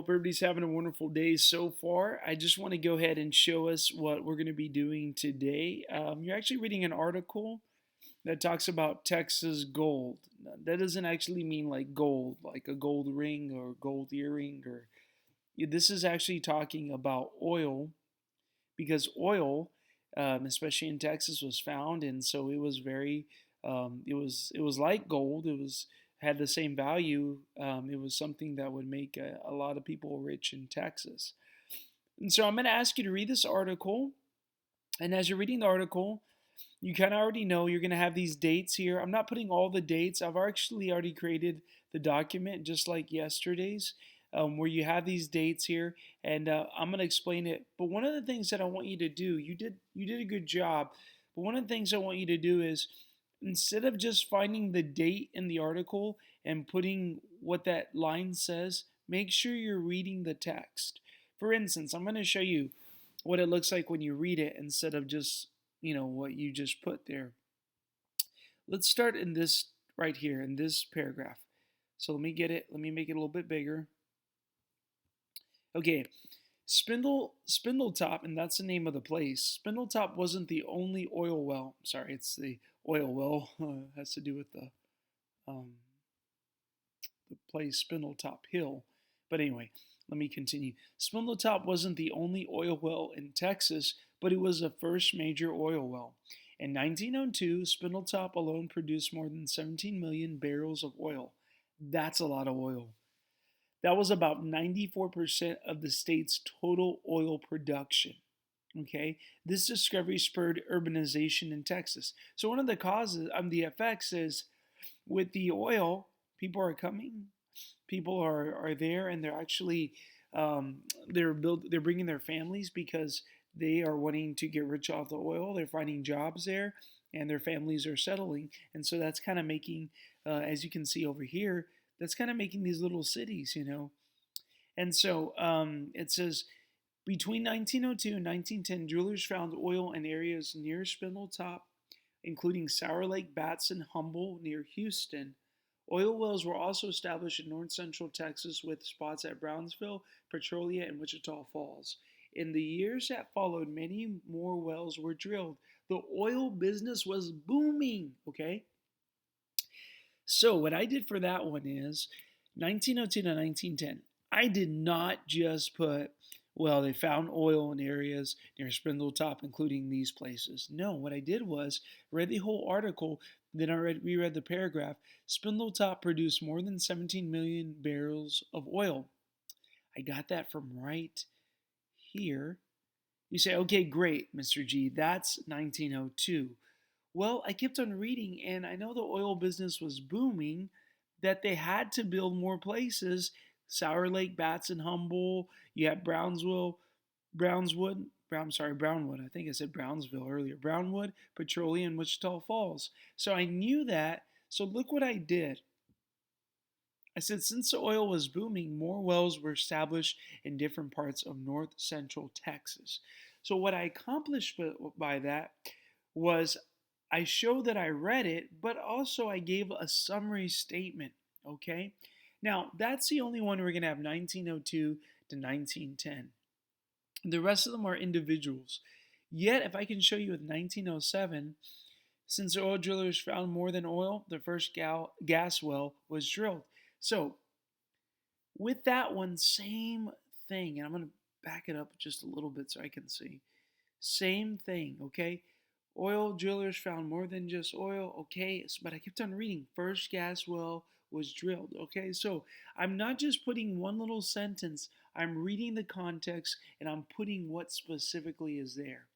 Hope everybody's having a wonderful day so far. I just want to go ahead and show us what we're going to be doing today. You're actually reading an article that talks about Texas gold. Now, that doesn't actually mean like gold, like a gold ring or gold earring, or this is actually talking about oil because oil, especially in Texas, was found, and so it was very, it was like gold. It was had the same value. It was something that would make a lot of people rich in Texas. And so I'm going to ask you to read this article. And as you're reading the article, you kind of already know you're going to have these dates here. I'm not putting all the dates. I've actually already created the document just like yesterday's, where you have these dates here, and I'm going to explain it. But one of the things that I want you to do, you did a good job. But one of the things I want you to do is instead of just finding the date in the article and putting what that line says, make sure you're reading the text. For instance, I'm going to show you what it looks like when you read it instead of just what you just put there. Let's start in this right here in this paragraph. So let me get it. Let me make it a little bit bigger. Okay, Spindletop, and that's the name of the place. Spindletop wasn't the only oil well. Sorry, it's the oil well. Has to do with um, the place Spindletop Hill. But anyway, let me continue. Spindletop wasn't the only oil well in Texas, but it was the first major oil well. In 1902, Spindletop alone produced more than 17 million barrels of oil. That's a lot of oil. That was about 94% of the state's total oil production. Okay, this discovery spurred urbanization in Texas. So one of the causes, the effects is with the oil, people are coming, people are there, and they're actually they're bringing their families because they are wanting to get rich off the oil. They're finding jobs there, and their families are settling, and so that's kind of making, as you can see over here, that's kind of making these little cities. And so it says between 1902 and 1910, drillers found oil in areas near Spindletop, including Sour Lake, Batson, Humble, near Houston. Oil wells were also established in north central Texas with spots at Brownsville, Petrolia, and Wichita Falls. In the years that followed, many more wells were drilled. The oil business was booming, okay? So, what I did for that one is 1902 to 1910. I did not just put, well, they found oil in areas near Spindletop, including these places. No, what I did was read the whole article, then reread the paragraph. Spindletop produced more than 17 million barrels of oil. I got that from right here. You say, okay, great, Mr. G, that's 1902. Well, I kept on reading, and I know the oil business was booming, that they had to build more places. Sour Lake, Batson, Humble. You have Brownsville, Brownwood. I think I said Brownsville earlier. Brownwood, Petrolia, and Wichita Falls. So I knew that. So look what I did. I said since the oil was booming, more wells were established in different parts of north central Texas. So what I accomplished by that was I showed that I read it, but also I gave a summary statement. Okay? Now, that's the only one we're going to have 1902 to 1910. The rest of them are individuals. Yet, if I can show you with 1907, since oil drillers found more than oil, the first gas well was drilled. So, with that one, same thing, and I'm going to back it up just a little bit so I can see. Same thing, okay? Oil drillers found more than just oil, okay? But I kept on reading. First gas well was drilled, okay? So I'm not just putting one little sentence, I'm reading the context and I'm putting what specifically is there.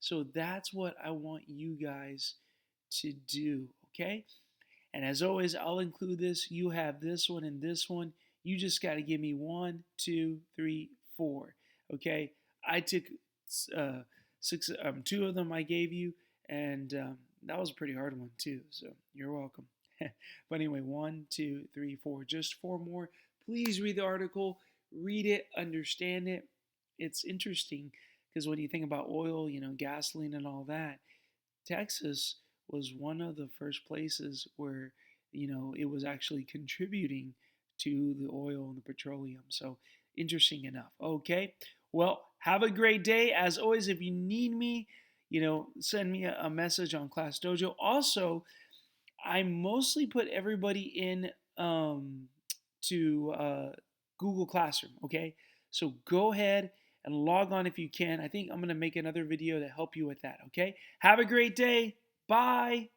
So that's what I want you guys to do, okay? And as always, I'll include this. You have this one and this one. You just got to give me one, two, three, four. Okay. I took six, two of them I gave you, and that was a pretty hard one too. So you're welcome. But anyway, one, two, three, four. Just four more. Please read the article. Read it. Understand it. It's interesting because when you think about oil, gasoline and all that, Texas was one of the first places where it was actually contributing to the oil and the petroleum. So interesting enough. Okay. Well, have a great day. As always, if you need me, send me a message on Class Dojo. Also, I mostly put everybody in to Google Classroom. Okay, so go ahead and log on if you can. I think I'm gonna make another video to help you with that. Okay, have a great day. Bye.